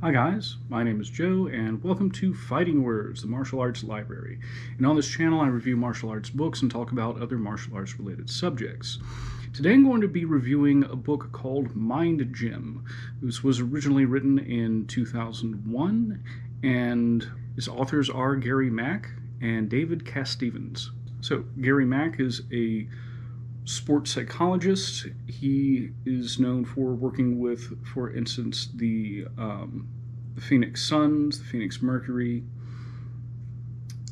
Hi guys, my name is Joe and welcome to Fighting Words, the martial arts library. And on this channel I review martial arts books and talk about other martial arts related subjects. Today I'm going to be reviewing a book called Mind Gym. This was originally written in 2001 and its authors are Gary Mack and David Casstevens. So Gary Mack is a sports psychologist. He is known for working with, for instance, the Phoenix Suns, the Phoenix Mercury.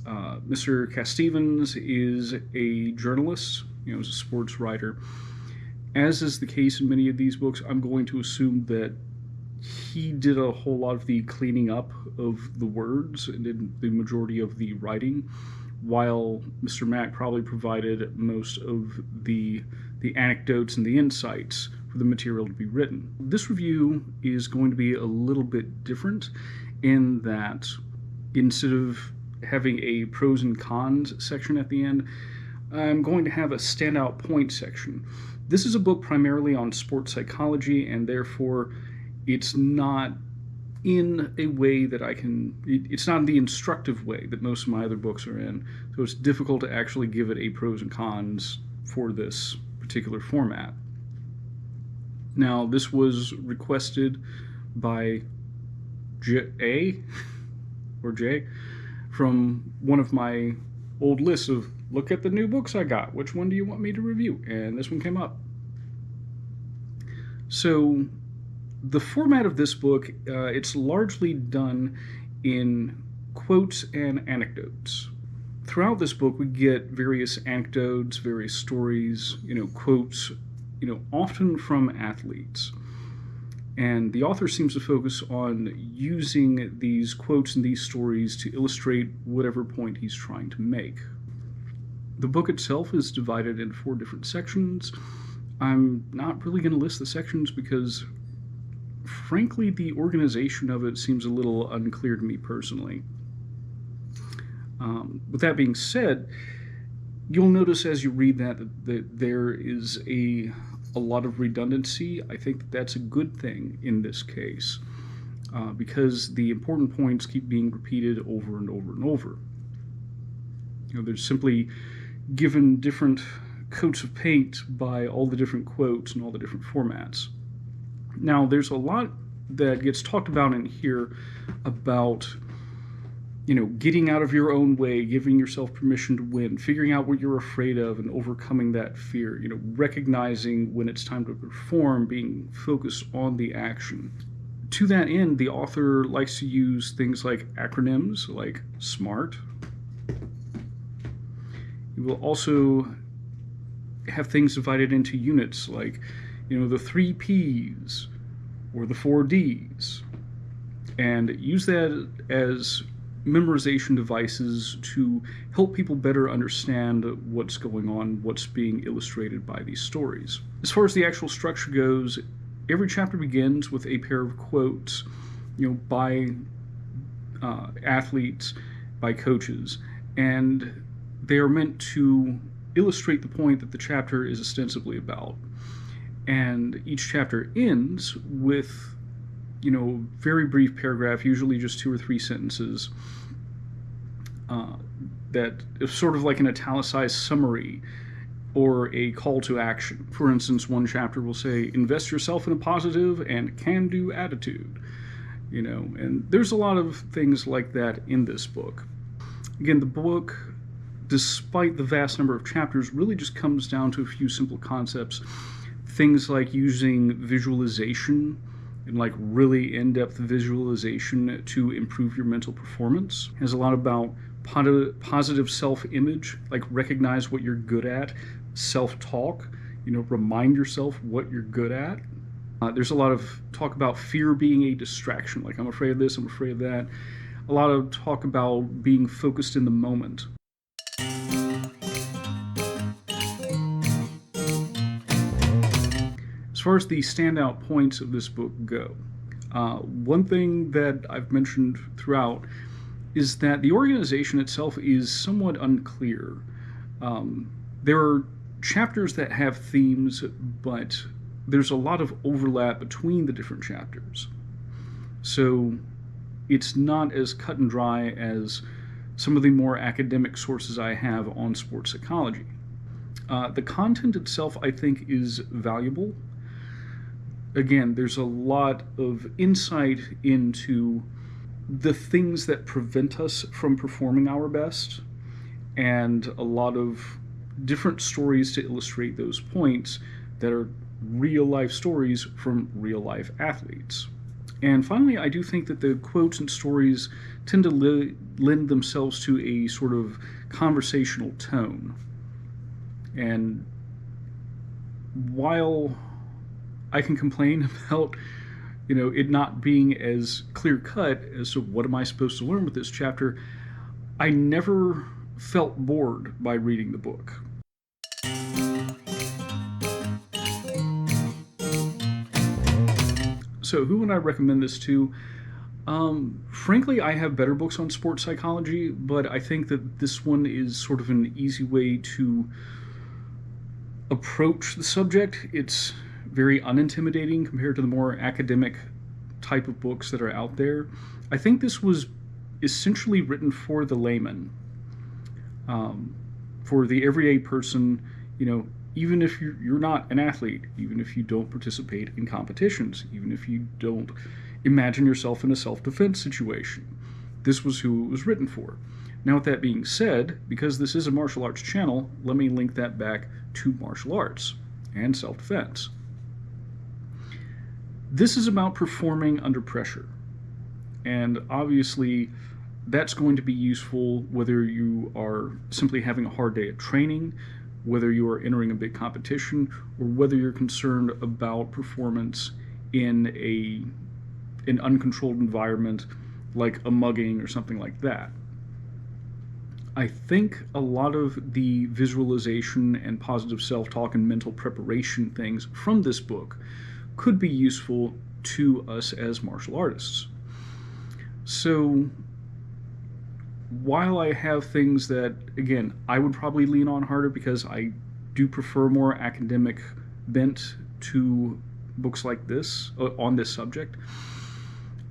Mr. Casstevens is a journalist, is a sports writer. As is the case in many of these books, I'm going to assume that he did a whole lot of the cleaning up of the words and did the majority of the writing, while Mr. Mack probably provided most of the anecdotes and the insights for the material to be written. This review is going to be a little bit different in that instead of having a pros and cons section at the end, I'm going to have a standout point section. This is a book primarily on sports psychology, and therefore it's not in a way that it's not in the instructive way that most of my other books are in, so it's difficult to actually give it a pros and cons for this particular format. Now, this was requested by J from one of my old lists of, look at the new books I got, which one do you want me to review? And this one came up. So the format of this book, it's largely done in quotes and anecdotes. Throughout this book, we get various anecdotes, various stories, quotes, often from athletes. And the author seems to focus on using these quotes and these stories to illustrate whatever point he's trying to make. The book itself is divided into 4 different sections. I'm not really going to list the sections because frankly, the organization of it seems a little unclear to me personally. With that being said, you'll notice as you read that there is a lot of redundancy. I think that's a good thing in this case, because the important points keep being repeated over and over and over. They're simply given different coats of paint by all the different quotes and all the different formats. Now, there's a lot that gets talked about in here about, getting out of your own way, giving yourself permission to win, figuring out what you're afraid of and overcoming that fear, recognizing when it's time to perform, being focused on the action. To that end, the author likes to use things like acronyms, like SMART. He will also have things divided into units, like the 3 Ps or the 4 Ds, and use that as memorization devices to help people better understand what's going on, what's being illustrated by these stories. As far as the actual structure goes, every chapter begins with a pair of quotes, by athletes, by coaches, and they are meant to illustrate the point that the chapter is ostensibly about. And each chapter ends with, very brief paragraph, usually just 2 or 3 sentences, that is sort of like an italicized summary or a call to action. For instance, one chapter will say, invest yourself in a positive and can-do attitude, and there's a lot of things like that in this book. Again, the book, despite the vast number of chapters, really just comes down to a few simple concepts. Things like using visualization and like really in-depth visualization to improve your mental performance. It has a lot about positive self-image, like recognize what you're good at, self-talk, remind yourself what you're good at. There's a lot of talk about fear being a distraction, like I'm afraid of this, I'm afraid of that. A lot of talk about being focused in the moment. As far as the standout points of this book go, one thing that I've mentioned throughout is that the organization itself is somewhat unclear. There are chapters that have themes, but there's a lot of overlap between the different chapters. So it's not as cut and dry as some of the more academic sources I have on sports psychology. The content itself, I think, is valuable. Again, there's a lot of insight into the things that prevent us from performing our best, and a lot of different stories to illustrate those points that are real life stories from real life athletes. And finally, I do think that the quotes and stories tend to lend themselves to a sort of conversational tone. And while I can complain about it not being as clear cut as to what am I supposed to learn with this chapter, I never felt bored by reading the book. So who would I recommend this to? Frankly, I have better books on sports psychology, but I think that this one is sort of an easy way to approach the subject. It's very unintimidating compared to the more academic type of books that are out there. I think this was essentially written for the layman, for the everyday person, even if you're not an athlete, even if you don't participate in competitions, even if you don't imagine yourself in a self-defense situation. This was who it was written for. Now, with that being said, because this is a martial arts channel, let me link that back to martial arts and self-defense. This is about performing under pressure. And obviously, that's going to be useful whether you are simply having a hard day at training, whether you are entering a big competition, or whether you're concerned about performance in an uncontrolled environment like a mugging or something like that. I think a lot of the visualization and positive self-talk and mental preparation things from this book could be useful to us as martial artists. So while I have things that, again, I would probably lean on harder because I do prefer more academic bent to books like this on this subject,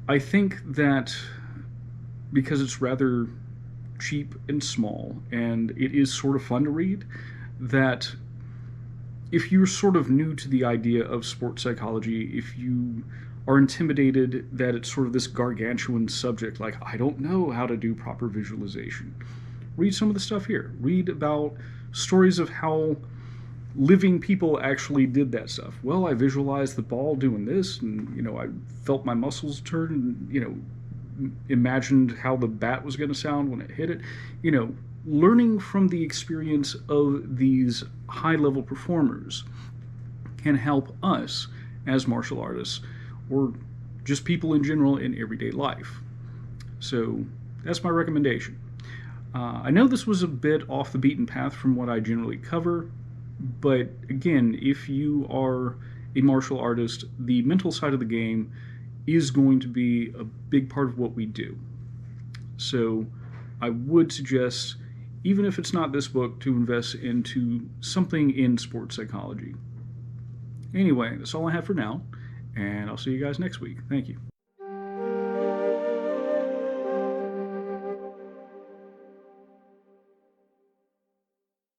I think that because it's rather cheap and small and it is sort of fun to read, that if you're sort of new to the idea of sports psychology, if you are intimidated that it's sort of this gargantuan subject, like, I don't know how to do proper visualization, read some of the stuff here. Read about stories of how living people actually did that stuff. Well, I visualized the ball doing this, and, I felt my muscles turn, and, imagined how the bat was going to sound when it hit it. Learning from the experience of these high-level performers can help us as martial artists, or just people in general in everyday life. So that's my recommendation. I know this was a bit off the beaten path from what I generally cover, but again, if you are a martial artist, the mental side of the game is going to be a big part of what we do. So I would suggest, even if it's not this book, to invest into something in sports psychology. Anyway, that's all I have for now, and I'll see you guys next week. Thank you.